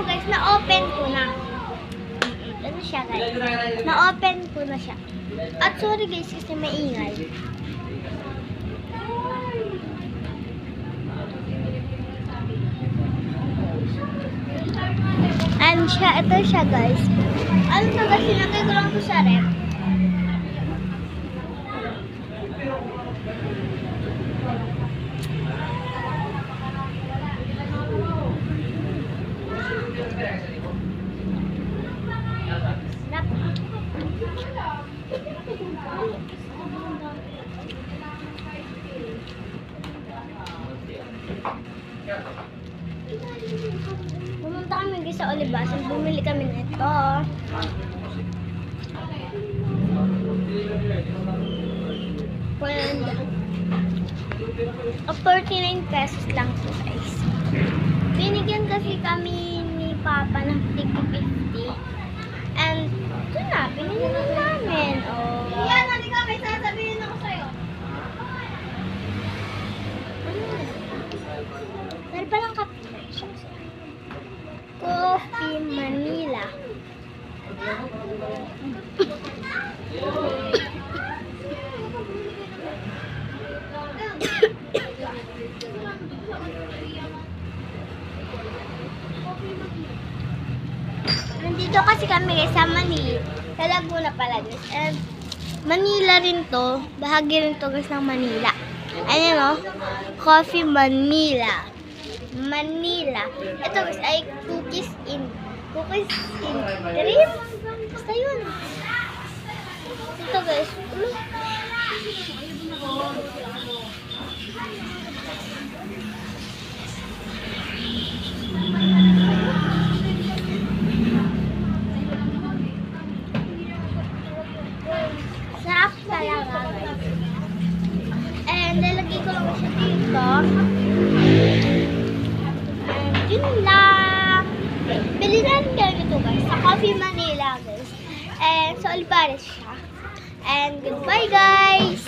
guys, na-open ko na. Ano siya guys? Na-open ko na siya. At sorry guys kasi maingay. And siya, ito siya guys. Ano to guys, sinagay ko lang to sa rep. Pumunta kami sa Olivasan, bumili kami nito. And, 49 pesos lang po guys. Binigyan kasi kami ni Papa ng tig 50. And, ito na, binili na namin. Oh. Yan, halika, may sasabihin ako sa'yo. Dahil palang kape. Coffee Manila. Nandito kasi kami sa Manila. Sa Laguna pala guys. And Manila rin to. Bahagi rin to guys ng Manila. Ayan o. Coffee Manila. Manila. Ito guys ay cookies in cream. Basta yun. Ito guys. Sarap talaga guys. And lalagay ko lang siya dito. Yun lang. Bilisan kayo nito guys. Sa Coffee Manila guys. And sa Olivares siya. And goodbye guys.